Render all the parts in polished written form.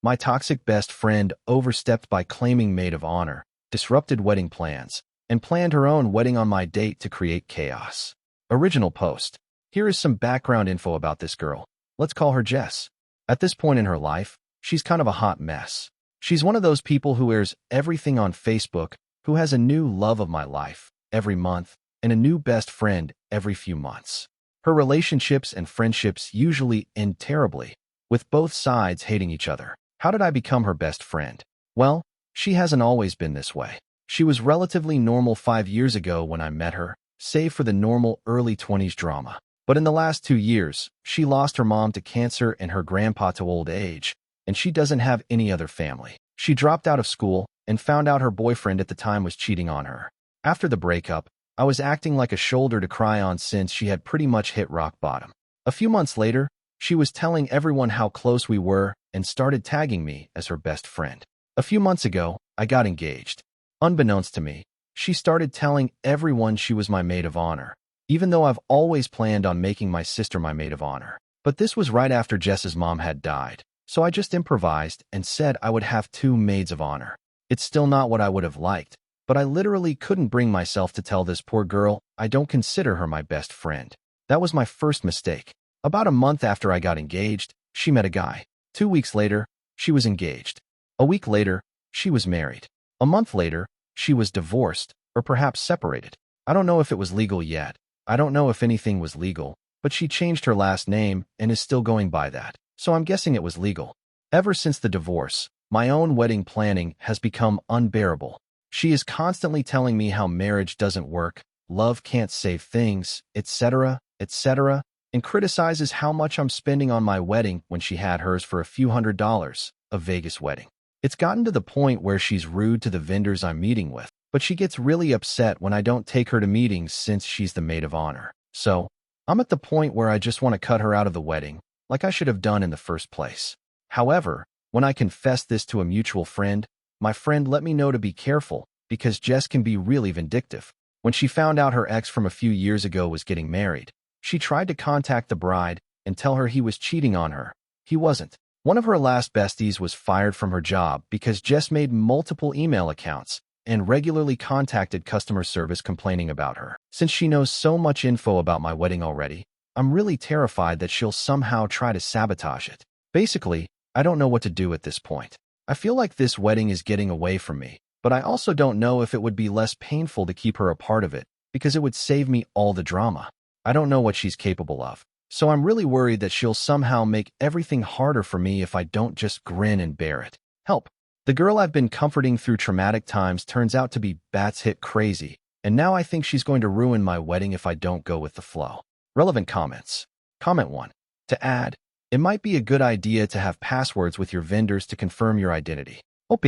My toxic best friend overstepped by claiming maid of honor, disrupted wedding plans, and planned her own wedding on my date to create chaos. Original post. Here is some background info about this girl. Let's call her Jess. At this point in her life, she's kind of a hot mess. She's one of those people who airs everything on Facebook, who has a new love of my life every month and a new best friend every few months. Her relationships and friendships usually end terribly, with both sides hating each other. How did I become her best friend? Well, she hasn't always been this way. She was relatively normal 5 years ago when I met her, save for the normal early 20s drama. But in the last 2 years, she lost her mom to cancer and her grandpa to old age, and she doesn't have any other family. She dropped out of school and found out her boyfriend at the time was cheating on her. After the breakup, I was acting like a shoulder to cry on since she had pretty much hit rock bottom. A few months later, she was telling everyone how close we were and started tagging me as her best friend. A few months ago, I got engaged. Unbeknownst to me, she started telling everyone she was my maid of honor, even though I've always planned on making my sister my maid of honor. But this was right after Jess's mom had died, so I just improvised and said I would have 2 maids of honor. It's still not what I would have liked, but I literally couldn't bring myself to tell this poor girl I don't consider her my best friend. That was my first mistake. About a month after I got engaged, she met a guy. 2 weeks later, she was engaged. A week later, she was married. A month later, she was divorced, or perhaps separated. I don't know if it was legal yet. I don't know if anything was legal, but she changed her last name and is still going by that, so I'm guessing it was legal. Ever since the divorce, my own wedding planning has become unbearable. She is constantly telling me how marriage doesn't work, love can't save things, etc., etc., and criticizes how much I'm spending on my wedding when she had hers for a few $100s, a Vegas wedding. It's gotten to the point where she's rude to the vendors I'm meeting with, but she gets really upset when I don't take her to meetings since she's the maid of honor. So, I'm at the point where I just want to cut her out of the wedding, like I should have done in the first place. However, when I confessed this to a mutual friend, my friend let me know to be careful, because Jess can be really vindictive. When she found out her ex from a few years ago was getting married, she tried to contact the bride and tell her he was cheating on her. He wasn't. One of her last besties was fired from her job because Jess made multiple email accounts and regularly contacted customer service complaining about her. Since she knows so much info about my wedding already, I'm really terrified that she'll somehow try to sabotage it. Basically, I don't know what to do at this point. I feel like this wedding is getting away from me, but I also don't know if it would be less painful to keep her a part of it, because it would save me all the drama. I don't know what she's capable of, so I'm really worried that she'll somehow make everything harder for me if I don't just grin and bear it. Help. The girl I've been comforting through traumatic times turns out to be bats hit crazy, and now I think she's going to ruin my wedding if I don't go with the flow. Relevant comments. Comment 1. To add, it might be a good idea to have passwords with your vendors to confirm your identity. OP.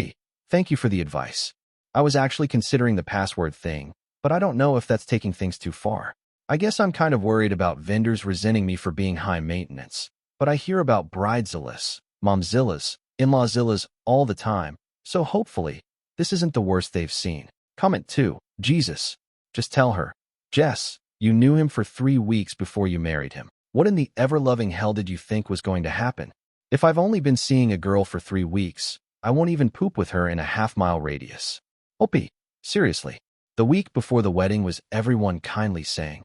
Thank you for the advice. I was actually considering the password thing, but I don't know if that's taking things too far. I guess I'm kind of worried about vendors resenting me for being high maintenance, but I hear about bridezillas, momzillas, in-lawzillas all the time, so hopefully, this isn't the worst they've seen. Comment 2. Jesus. Just tell her. Jess, you knew him for 3 weeks before you married him. What in the ever-loving hell did you think was going to happen? If I've only been seeing a girl for 3 weeks, I won't even poop with her in a half-mile radius. OP. Seriously. The week before the wedding was everyone kindly saying,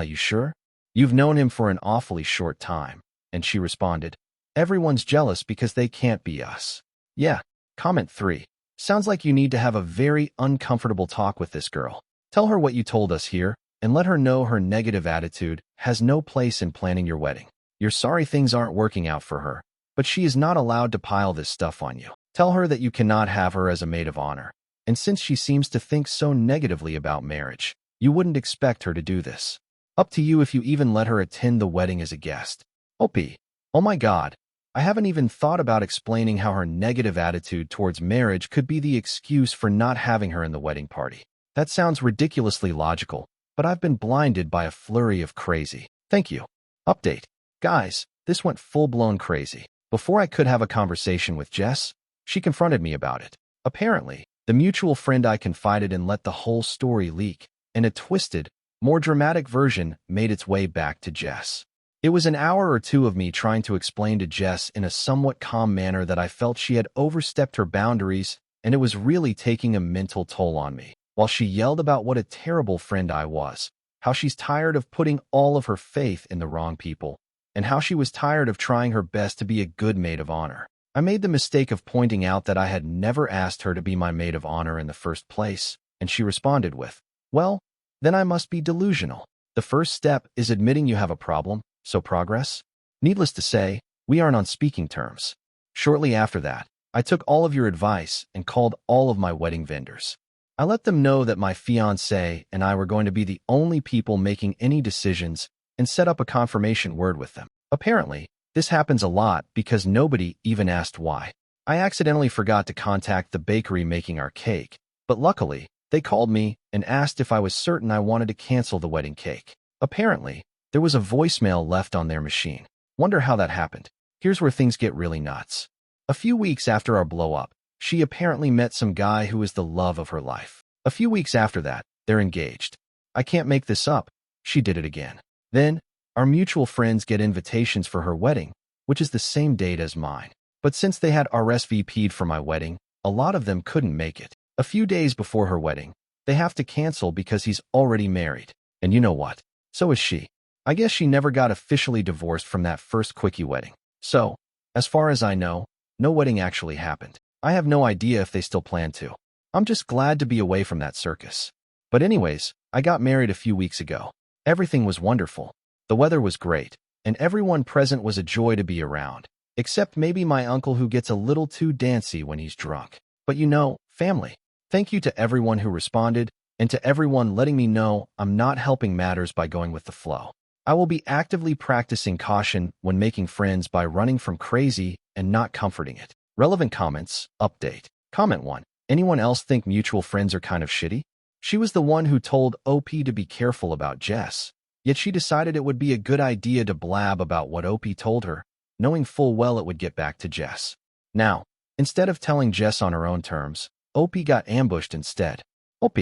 you sure? You've known him for an awfully short time. And she responded, everyone's jealous because they can't be us. Yeah. Comment 3. Sounds like you need to have a very uncomfortable talk with this girl. Tell her what you told us here, and let her know her negative attitude has no place in planning your wedding. You're sorry things aren't working out for her, but she is not allowed to pile this stuff on you. Tell her that you cannot have her as a maid of honor. And since she seems to think so negatively about marriage, you wouldn't expect her to do this. Up to you if you even let her attend the wedding as a guest. OP. Oh my God. I haven't even thought about explaining how her negative attitude towards marriage could be the excuse for not having her in the wedding party. That sounds ridiculously logical, but I've been blinded by a flurry of crazy. Thank you. Update. Guys, this went full-blown crazy. Before I could have a conversation with Jess, she confronted me about it. Apparently, the mutual friend I confided in let the whole story leak, and a twisted, more dramatic version made its way back to Jess. It was an hour or two of me trying to explain to Jess in a somewhat calm manner that I felt she had overstepped her boundaries, and it was really taking a mental toll on me. While she yelled about what a terrible friend I was, how she's tired of putting all of her faith in the wrong people, and how she was tired of trying her best to be a good maid of honor. I made the mistake of pointing out that I had never asked her to be my maid of honor in the first place, and she responded with, "Well, then I must be delusional. The first step is admitting you have a problem, so progress?" Needless to say, we aren't on speaking terms. Shortly after that, I took all of your advice and called all of my wedding vendors. I let them know that my fiancé and I were going to be the only people making any decisions and set up a confirmation word with them. Apparently, this happens a lot because nobody even asked why. I accidentally forgot to contact the bakery making our cake, but luckily, they called me and asked if I was certain I wanted to cancel the wedding cake. Apparently, there was a voicemail left on their machine. Wonder how that happened. Here's where things get really nuts. A few weeks after our blow-up, she apparently met some guy who was the love of her life. A few weeks after that, they're engaged. I can't make this up. She did it again. Then, our mutual friends get invitations for her wedding, which is the same date as mine. But since they had RSVP'd for my wedding, a lot of them couldn't make it. A few days before her wedding, they have to cancel because he's already married. And you know what? So is she. I guess she never got officially divorced from that first quickie wedding. So, as far as I know, no wedding actually happened. I have no idea if they still plan to. I'm just glad to be away from that circus. But anyways, I got married a few weeks ago. Everything was wonderful. The weather was great, and everyone present was a joy to be around, except maybe my uncle who gets a little too dancy when he's drunk. But you know, family. Thank you to everyone who responded, and to everyone letting me know I'm not helping matters by going with the flow. I will be actively practicing caution when making friends by running from crazy and not comforting it. Relevant comments, update. Comment 1. Anyone else think mutual friends are kind of shitty? She was the one who told OP to be careful about Jess, yet she decided it would be a good idea to blab about what OP told her, knowing full well it would get back to Jess. Now, instead of telling Jess on her own terms, OP got ambushed instead. OP.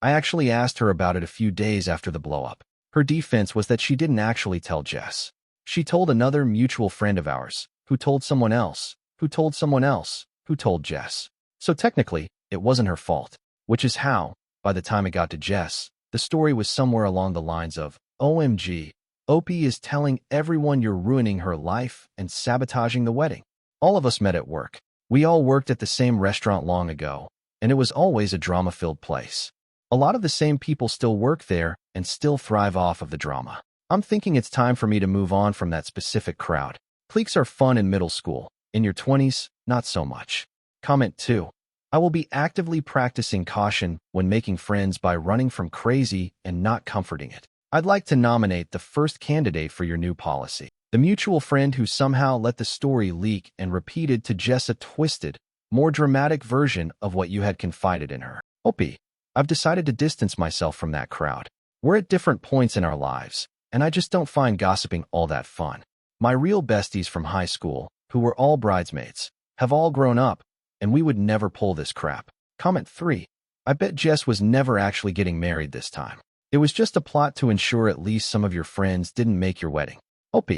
I actually asked her about it a few days after the blow-up. Her defense was that she didn't actually tell Jess. She told another mutual friend of ours, who told someone else, who told someone else, who told Jess. So technically, it wasn't her fault, which is how, by the time it got to Jess, the story was somewhere along the lines of, OMG, OP is telling everyone you're ruining her life and sabotaging the wedding. All of us met at work. We all worked at the same restaurant long ago, and it was always a drama-filled place. A lot of the same people still work there and still thrive off of the drama. I'm thinking it's time for me to move on from that specific crowd. Cliques are fun in middle school. In your 20s, not so much. Comment 2. I will be actively practicing caution when making friends by running from crazy and not comforting it. I'd like to nominate the first candidate for your new policy. The mutual friend who somehow let the story leak and repeated to Jess a twisted, more dramatic version of what you had confided in her. OP. I've decided to distance myself from that crowd. We're at different points in our lives, and I just don't find gossiping all that fun. My real besties from high school, who were all bridesmaids, have all grown up, and we would never pull this crap. Comment 3. I bet Jess was never actually getting married this time. It was just a plot to ensure at least some of your friends didn't make your wedding. OP.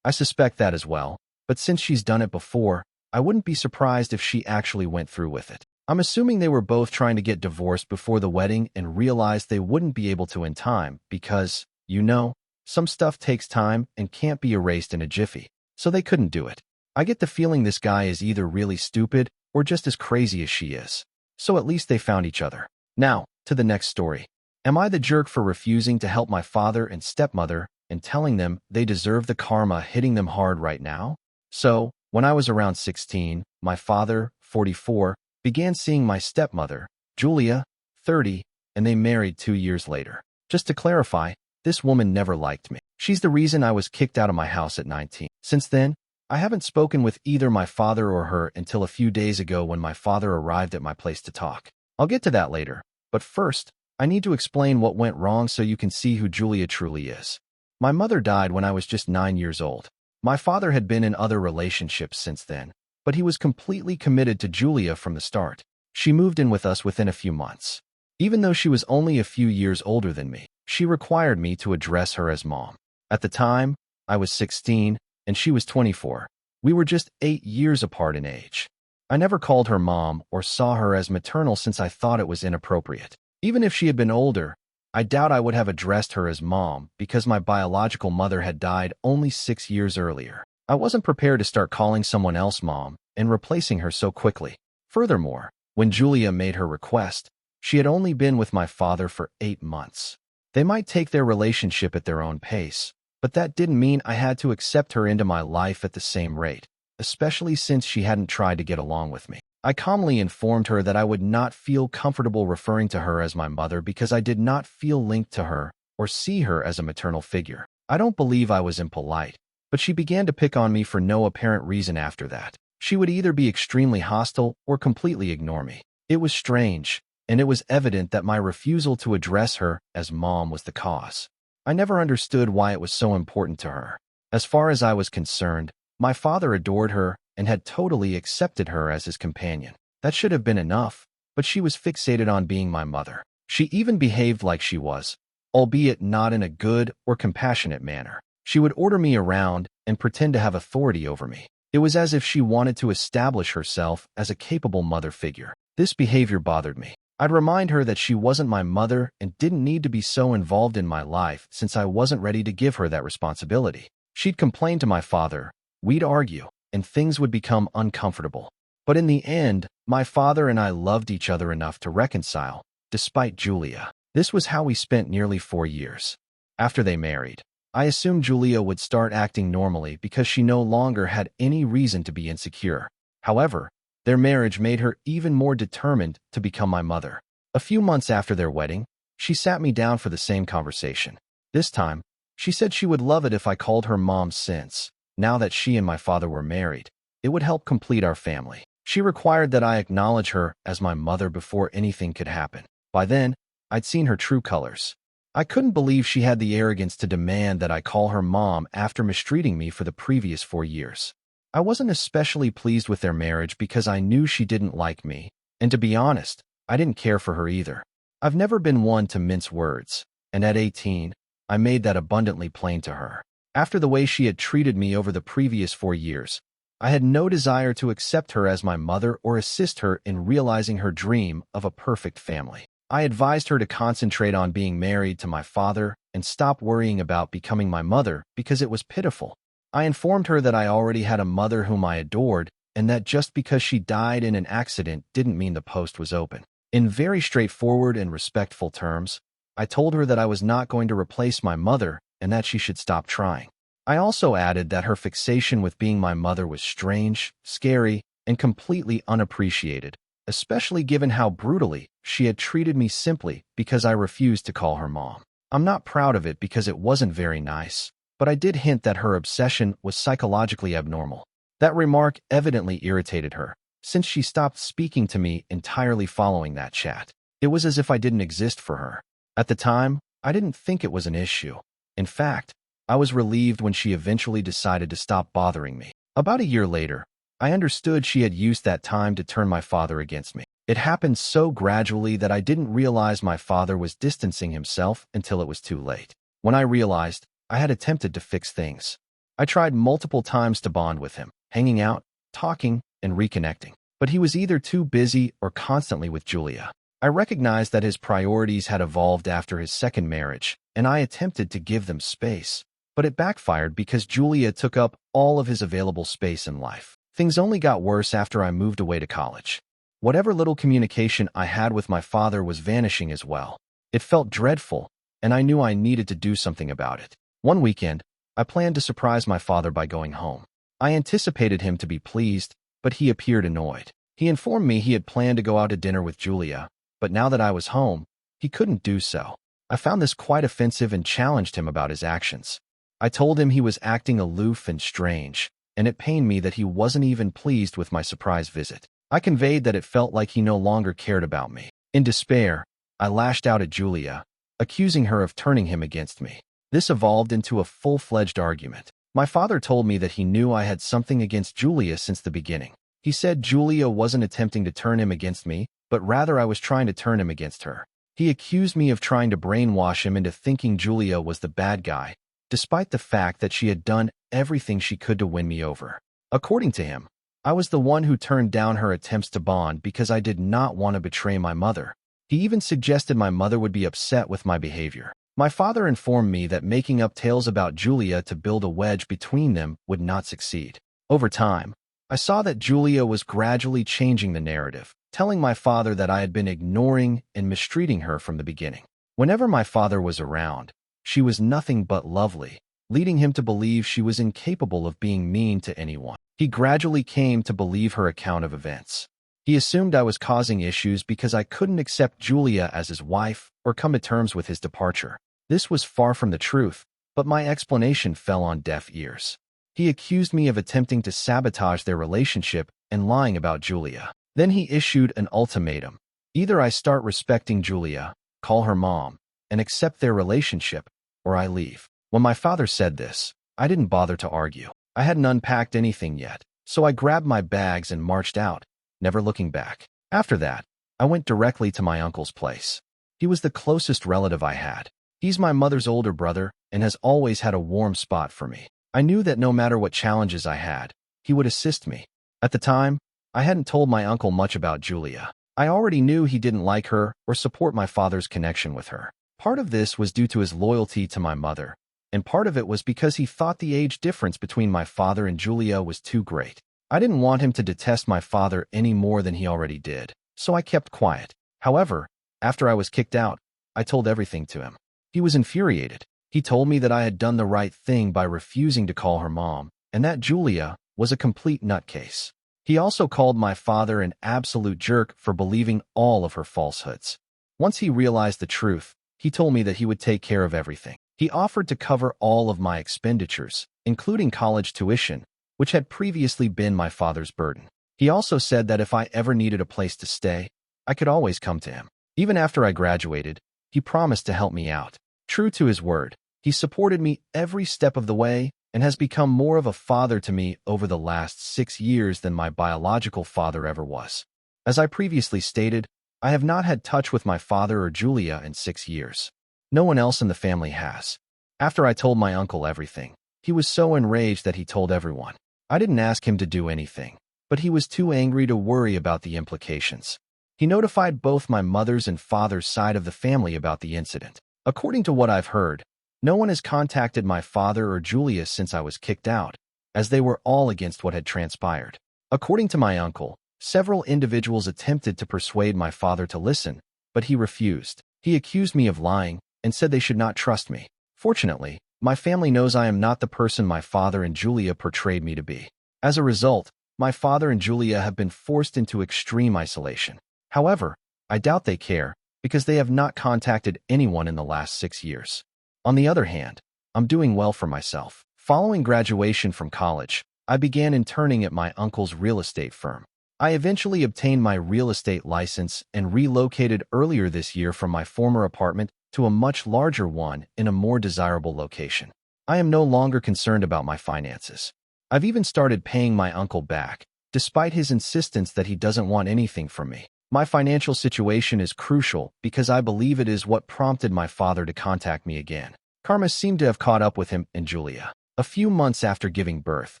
I suspect that as well, but since she's done it before, I wouldn't be surprised if she actually went through with it. I'm assuming they were both trying to get divorced before the wedding and realized they wouldn't be able to in time because, you know, some stuff takes time and can't be erased in a jiffy, so they couldn't do it. I get the feeling this guy is either really stupid or just as crazy as she is. So at least they found each other. Now, to the next story. Am I the jerk for refusing to help my father and stepmother and telling them they deserve the karma hitting them hard right now? So, when I was around 16, my father, 44, began seeing my stepmother, Julia, 30, and they married 2 years later. Just to clarify, this woman never liked me. She's the reason I was kicked out of my house at 19. Since then, I haven't spoken with either my father or her until a few days ago when my father arrived at my place to talk. I'll get to that later, but first, I need to explain what went wrong so you can see who Julia truly is. My mother died when I was just 9 years old. My father had been in other relationships since then, but he was completely committed to Julia from the start. She moved in with us within a few months. Even though she was only a few years older than me, she required me to address her as mom. At the time, I was 16, and she was 24. We were just 8 years apart in age. I never called her mom or saw her as maternal since I thought it was inappropriate. Even if she had been older, I doubt I would have addressed her as mom because my biological mother had died only 6 years earlier. I wasn't prepared to start calling someone else mom and replacing her so quickly. Furthermore, when Julia made her request, she had only been with my father for 8 months. They might take their relationship at their own pace, but that didn't mean I had to accept her into my life at the same rate, especially since she hadn't tried to get along with me. I calmly informed her that I would not feel comfortable referring to her as my mother because I did not feel linked to her or see her as a maternal figure. I don't believe I was impolite, but she began to pick on me for no apparent reason after that. She would either be extremely hostile or completely ignore me. It was strange, and it was evident that my refusal to address her as mom was the cause. I never understood why it was so important to her. As far as I was concerned, my father adored her and had totally accepted her as his companion. That should have been enough, but she was fixated on being my mother. She even behaved like she was, albeit not in a good or compassionate manner. She would order me around and pretend to have authority over me. It was as if she wanted to establish herself as a capable mother figure. This behavior bothered me. I'd remind her that she wasn't my mother and didn't need to be so involved in my life since I wasn't ready to give her that responsibility. She'd complain to my father, we'd argue, and things would become uncomfortable. But in the end, my father and I loved each other enough to reconcile, despite Julia. This was how we spent nearly 4 years. After they married, I assumed Julia would start acting normally because she no longer had any reason to be insecure. However, their marriage made her even more determined to become my mother. A few months after their wedding, she sat me down for the same conversation. This time, she said she would love it if I called her mom since, now that she and my father were married, it would help complete our family. She required that I acknowledge her as my mother before anything could happen. By then, I'd seen her true colors. I couldn't believe she had the arrogance to demand that I call her mom after mistreating me for the previous 4 years. I wasn't especially pleased with their marriage because I knew she didn't like me, and to be honest, I didn't care for her either. I've never been one to mince words, and at 18, I made that abundantly plain to her. After the way she had treated me over the previous 4 years, I had no desire to accept her as my mother or assist her in realizing her dream of a perfect family. I advised her to concentrate on being married to my father and stop worrying about becoming my mother because it was pitiful. I informed her that I already had a mother whom I adored and that just because she died in an accident didn't mean the post was open. In very straightforward and respectful terms, I told her that I was not going to replace my mother and that she should stop trying. I also added that her fixation with being my mother was strange, scary, and completely unappreciated, especially given how brutally she had treated me simply because I refused to call her mom. I'm not proud of it because it wasn't very nice, but I did hint that her obsession was psychologically abnormal. That remark evidently irritated her, since she stopped speaking to me entirely following that chat. It was as if I didn't exist for her. At the time, I didn't think it was an issue. In fact, I was relieved when she eventually decided to stop bothering me. About a year later, I understood she had used that time to turn my father against me. It happened so gradually that I didn't realize my father was distancing himself until it was too late. When I realized, I had attempted to fix things. I tried multiple times to bond with him, hanging out, talking, and reconnecting. But he was either too busy or constantly with Julia. I recognized that his priorities had evolved after his second marriage, and I attempted to give them space. But it backfired because Julia took up all of his available space in life. Things only got worse after I moved away to college. Whatever little communication I had with my father was vanishing as well. It felt dreadful, and I knew I needed to do something about it. One weekend, I planned to surprise my father by going home. I anticipated him to be pleased, but he appeared annoyed. He informed me he had planned to go out to dinner with Julia, but now that I was home, he couldn't do so. I found this quite offensive and challenged him about his actions. I told him he was acting aloof and strange, and it pained me that he wasn't even pleased with my surprise visit. I conveyed that it felt like he no longer cared about me. In despair, I lashed out at Julia, accusing her of turning him against me. This evolved into a full-fledged argument. My father told me that he knew I had something against Julia since the beginning. He said Julia wasn't attempting to turn him against me, but rather I was trying to turn him against her. He accused me of trying to brainwash him into thinking Julia was the bad guy, despite the fact that she had done everything she could to win me over. According to him, I was the one who turned down her attempts to bond because I did not want to betray my mother. He even suggested my mother would be upset with my behavior. My father informed me that making up tales about Julia to build a wedge between them would not succeed. Over time, I saw that Julia was gradually changing the narrative, telling my father that I had been ignoring and mistreating her from the beginning. Whenever my father was around, she was nothing but lovely, leading him to believe she was incapable of being mean to anyone. He gradually came to believe her account of events. He assumed I was causing issues because I couldn't accept Julia as his wife or come to terms with his departure. This was far from the truth, but my explanation fell on deaf ears. He accused me of attempting to sabotage their relationship and lying about Julia. Then he issued an ultimatum. Either I start respecting Julia, call her mom, and accept their relationship, or I leave. When my father said this, I didn't bother to argue. I hadn't unpacked anything yet, so I grabbed my bags and marched out, never looking back. After that, I went directly to my uncle's place. He was the closest relative I had. He's my mother's older brother and has always had a warm spot for me. I knew that no matter what challenges I had, he would assist me. At the time, I hadn't told my uncle much about Julia. I already knew he didn't like her or support my father's connection with her. Part of this was due to his loyalty to my mother, and part of it was because he thought the age difference between my father and Julia was too great. I didn't want him to detest my father any more than he already did, so I kept quiet. However, after I was kicked out, I told everything to him. He was infuriated. He told me that I had done the right thing by refusing to call her mom, and that Julia was a complete nutcase. He also called my father an absolute jerk for believing all of her falsehoods. Once he realized the truth, he told me that he would take care of everything. He offered to cover all of my expenditures, including college tuition, which had previously been my father's burden. He also said that if I ever needed a place to stay, I could always come to him. Even after I graduated, he promised to help me out. True to his word, he supported me every step of the way and has become more of a father to me over the last 6 years than my biological father ever was. As I previously stated, I have not had touch with my father or Julia in 6 years. No one else in the family has. After I told my uncle everything, he was so enraged that he told everyone. I didn't ask him to do anything, but he was too angry to worry about the implications. He notified both my mother's and father's side of the family about the incident. According to what I've heard, no one has contacted my father or Julia since I was kicked out, as they were all against what had transpired. According to my uncle, several individuals attempted to persuade my father to listen, but he refused. He accused me of lying and said they should not trust me. Fortunately, my family knows I am not the person my father and Julia portrayed me to be. As a result, my father and Julia have been forced into extreme isolation. However, I doubt they care, because they have not contacted anyone in the last 6 years. On the other hand, I'm doing well for myself. Following graduation from college, I began interning at my uncle's real estate firm. I eventually obtained my real estate license and relocated earlier this year from my former apartment to a much larger one in a more desirable location. I am no longer concerned about my finances. I've even started paying my uncle back, despite his insistence that he doesn't want anything from me. My financial situation is crucial because I believe it is what prompted my father to contact me again. Karma seemed to have caught up with him and Julia. A few months after giving birth,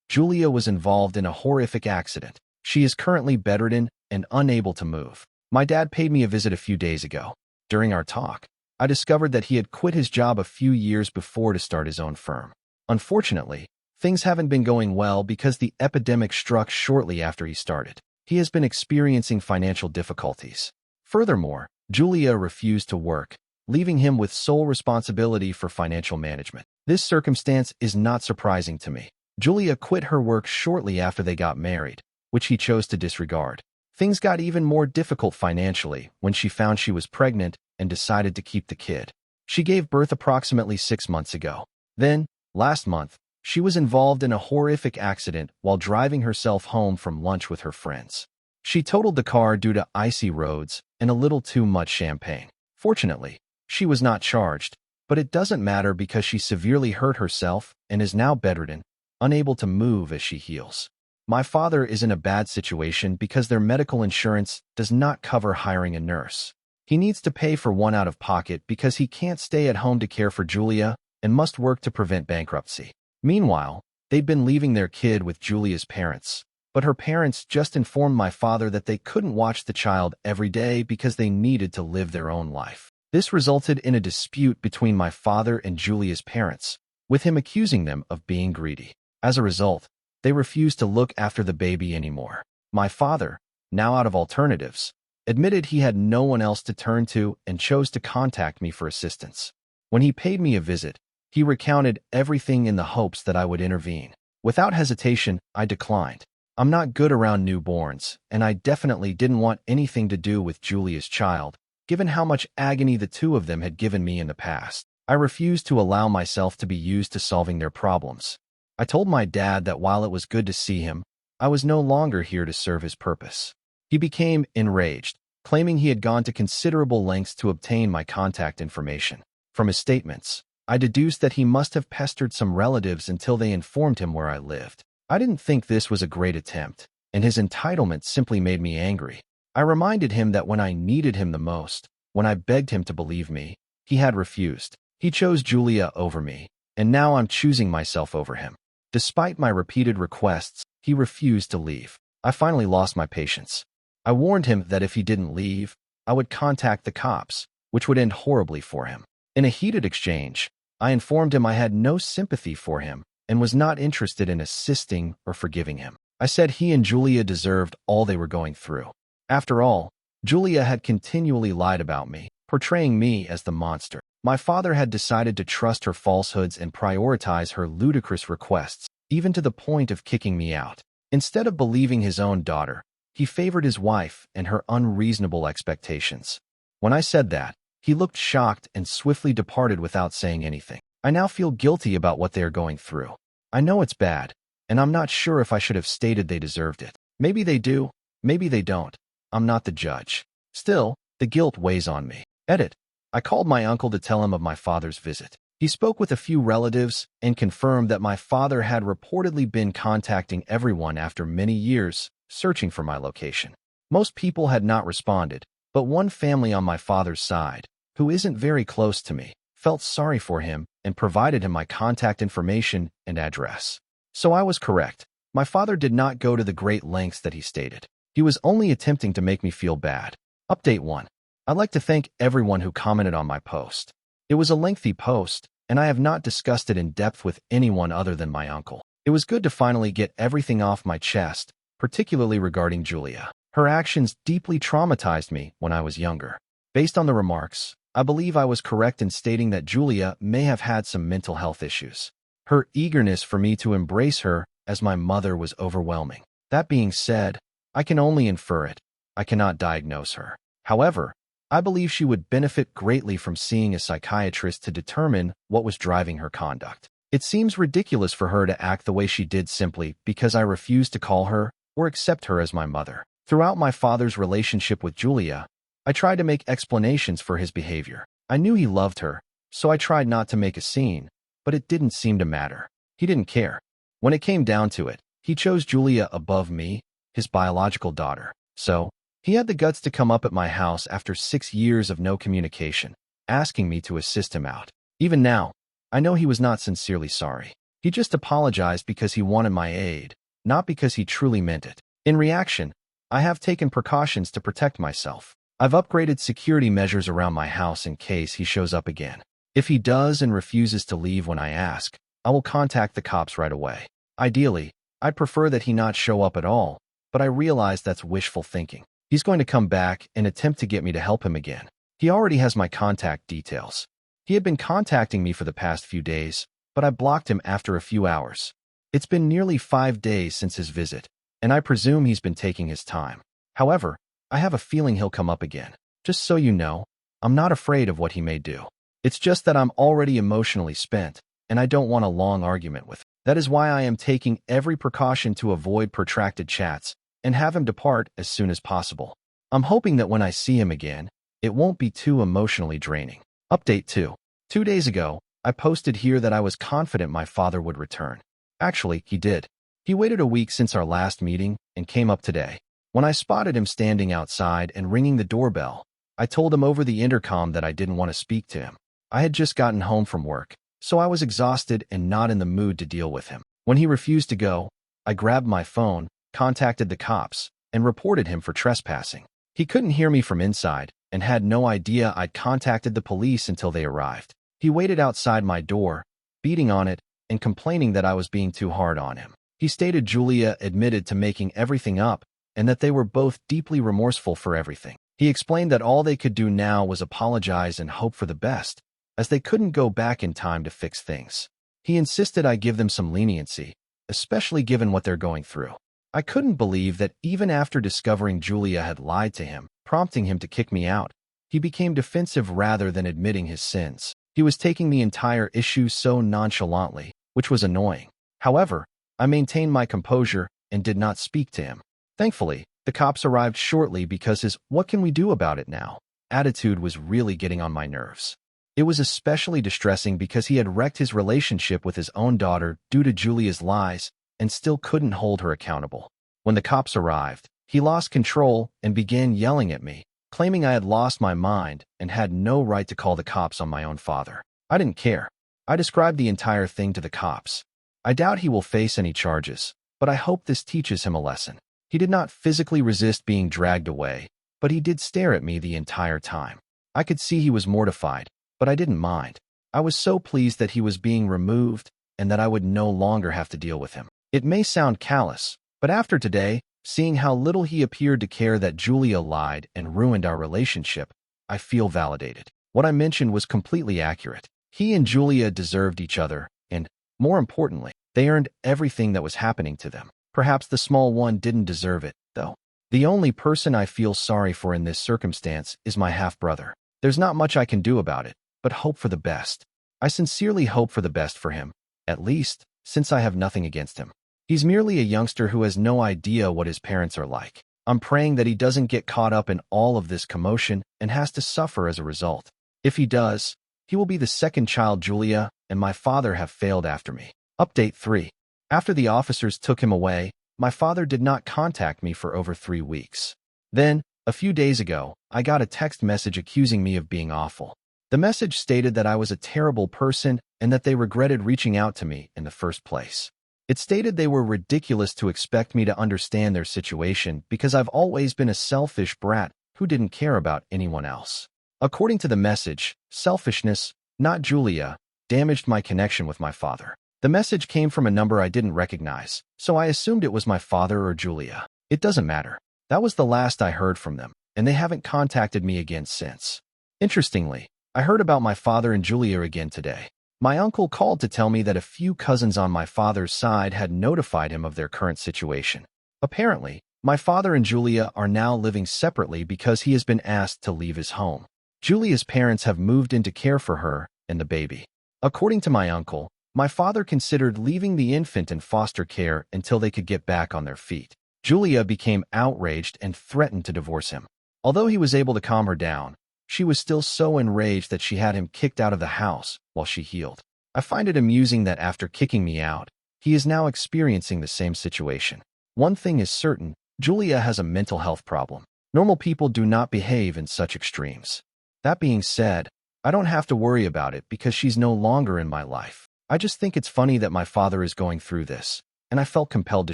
Julia was involved in a horrific accident. She is currently bedridden and unable to move. My dad paid me a visit a few days ago. During our talk, I discovered that he had quit his job a few years before to start his own firm. Unfortunately, things haven't been going well because the epidemic struck shortly after he started. He has been experiencing financial difficulties. Furthermore, Julia refused to work, leaving him with sole responsibility for financial management. This circumstance is not surprising to me. Julia quit her work shortly after they got married, which he chose to disregard. Things got even more difficult financially when she found she was pregnant and decided to keep the kid. She gave birth approximately 6 months ago. Then, last month, she was involved in a horrific accident while driving herself home from lunch with her friends. She totaled the car due to icy roads and a little too much champagne. Fortunately, she was not charged, but it doesn't matter because she severely hurt herself and is now bedridden, unable to move as she heals. My father is in a bad situation because their medical insurance does not cover hiring a nurse. He needs to pay for one out of pocket because he can't stay at home to care for Julia, and must work to prevent bankruptcy. Meanwhile, they'd been leaving their kid with Julia's parents, but her parents just informed my father that they couldn't watch the child every day because they needed to live their own life. This resulted in a dispute between my father and Julia's parents, with him accusing them of being greedy. As a result, they refused to look after the baby anymore. My father, now out of alternatives, admitted he had no one else to turn to and chose to contact me for assistance. When he paid me a visit, he recounted everything in the hopes that I would intervene. Without hesitation, I declined. I'm not good around newborns, and I definitely didn't want anything to do with Julia's child, given how much agony the two of them had given me in the past. I refused to allow myself to be used to solving their problems. I told my dad that while it was good to see him, I was no longer here to serve his purpose. He became enraged, claiming he had gone to considerable lengths to obtain my contact information. From his statements, I deduced that he must have pestered some relatives until they informed him where I lived. I didn't think this was a great attempt, and his entitlement simply made me angry. I reminded him that when I needed him the most, when I begged him to believe me, he had refused. He chose Julia over me, and now I'm choosing myself over him. Despite my repeated requests, he refused to leave. I finally lost my patience. I warned him that if he didn't leave, I would contact the cops, which would end horribly for him. In a heated exchange, I informed him I had no sympathy for him and was not interested in assisting or forgiving him. I said he and Julia deserved all they were going through. After all, Julia had continually lied about me, portraying me as the monster. My father had decided to trust her falsehoods and prioritize her ludicrous requests, even to the point of kicking me out. Instead of believing his own daughter, he favored his wife and her unreasonable expectations. When I said that, he looked shocked and swiftly departed without saying anything. I now feel guilty about what they are going through. I know it's bad, and I'm not sure if I should have stated they deserved it. Maybe they do, maybe they don't. I'm not the judge. Still, the guilt weighs on me. Edit. I called my uncle to tell him of my father's visit. He spoke with a few relatives and confirmed that my father had reportedly been contacting everyone after many years, searching for my location. Most people had not responded, but one family on my father's side, who isn't very close to me, felt sorry for him and provided him my contact information and address. So I was correct. My father did not go to the great lengths that he stated. He was only attempting to make me feel bad. Update 1. I'd like to thank everyone who commented on my post. It was a lengthy post, and I have not discussed it in depth with anyone other than my uncle. It was good to finally get everything off my chest, particularly regarding Julia. Her actions deeply traumatized me when I was younger. Based on the remarks, I believe I was correct in stating that Julia may have had some mental health issues. Her eagerness for me to embrace her as my mother was overwhelming. That being said, I can only infer it. I cannot diagnose her. However, I believe she would benefit greatly from seeing a psychiatrist to determine what was driving her conduct. It seems ridiculous for her to act the way she did simply because I refused to call her or accept her as my mother. Throughout my father's relationship with Julia, I tried to make explanations for his behavior. I knew he loved her, so I tried not to make a scene, but it didn't seem to matter. He didn't care. When it came down to it, he chose Julia above me, his biological daughter. So, he had the guts to come up at my house after 6 years of no communication, asking me to assist him out. Even now, I know he was not sincerely sorry. He just apologized because he wanted my aid, not because he truly meant it. In reaction, I have taken precautions to protect myself. I've upgraded security measures around my house in case he shows up again. If he does and refuses to leave when I ask, I will contact the cops right away. Ideally, I'd prefer that he not show up at all, but I realize that's wishful thinking. He's going to come back and attempt to get me to help him again. He already has my contact details. He had been contacting me for the past few days, but I blocked him after a few hours. It's been nearly 5 days since his visit, and I presume he's been taking his time. However, I have a feeling he'll come up again. Just so you know, I'm not afraid of what he may do. It's just that I'm already emotionally spent, and I don't want a long argument with him. That is why I am taking every precaution to avoid protracted chats and have him depart as soon as possible. I'm hoping that when I see him again, it won't be too emotionally draining. Update 2. 2 days ago, I posted here that I was confident my father would return. Actually, he did. He waited a week since our last meeting and came up today. When I spotted him standing outside and ringing the doorbell, I told him over the intercom that I didn't want to speak to him. I had just gotten home from work, so I was exhausted and not in the mood to deal with him. When he refused to go, I grabbed my phone, contacted the cops, and reported him for trespassing. He couldn't hear me from inside and had no idea I'd contacted the police until they arrived. He waited outside my door, beating on it and complaining that I was being too hard on him. He stated Julia admitted to making everything up and that they were both deeply remorseful for everything. He explained that all they could do now was apologize and hope for the best, as they couldn't go back in time to fix things. He insisted I give them some leniency, especially given what they're going through. I couldn't believe that even after discovering Julia had lied to him, prompting him to kick me out, he became defensive rather than admitting his sins. He was taking the entire issue so nonchalantly, which was annoying. However, I maintained my composure and did not speak to him. Thankfully, the cops arrived shortly because his "what can we do about it now" attitude was really getting on my nerves. It was especially distressing because he had wrecked his relationship with his own daughter due to Julia's lies and still couldn't hold her accountable. When the cops arrived, he lost control and began yelling at me, claiming I had lost my mind and had no right to call the cops on my own father. I didn't care. I described the entire thing to the cops. I doubt he will face any charges, but I hope this teaches him a lesson. He did not physically resist being dragged away, but he did stare at me the entire time. I could see he was mortified, but I didn't mind. I was so pleased that he was being removed and that I would no longer have to deal with him. It may sound callous, but after today, seeing how little he appeared to care that Julia lied and ruined our relationship, I feel validated. What I mentioned was completely accurate. He and Julia deserved each other, and, more importantly, they earned everything that was happening to them. Perhaps the small one didn't deserve it, though. The only person I feel sorry for in this circumstance is my half-brother. There's not much I can do about it, but hope for the best. I sincerely hope for the best for him, at least, since I have nothing against him. He's merely a youngster who has no idea what his parents are like. I'm praying that he doesn't get caught up in all of this commotion and has to suffer as a result. If he does, he will be the second child Julia and my father have failed after me. Update 3. After the officers took him away, my father did not contact me for over 3 weeks. Then, a few days ago, I got a text message accusing me of being awful. The message stated that I was a terrible person and that they regretted reaching out to me in the first place. It stated they were ridiculous to expect me to understand their situation because I've always been a selfish brat who didn't care about anyone else. According to the message, selfishness, not Julia, damaged my connection with my father. The message came from a number I didn't recognize, so I assumed it was my father or Julia. It doesn't matter. That was the last I heard from them, and they haven't contacted me again since. Interestingly, I heard about my father and Julia again today. My uncle called to tell me that a few cousins on my father's side had notified him of their current situation. Apparently, my father and Julia are now living separately because he has been asked to leave his home. Julia's parents have moved in to care for her and the baby. According to my uncle, my father considered leaving the infant in foster care until they could get back on their feet. Julia became outraged and threatened to divorce him. Although he was able to calm her down, she was still so enraged that she had him kicked out of the house while she healed. I find it amusing that after kicking me out, he is now experiencing the same situation. One thing is certain, Julia has a mental health problem. Normal people do not behave in such extremes. That being said, I don't have to worry about it because she's no longer in my life. I just think it's funny that my father is going through this, and I felt compelled to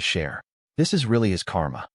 share. This is really his karma.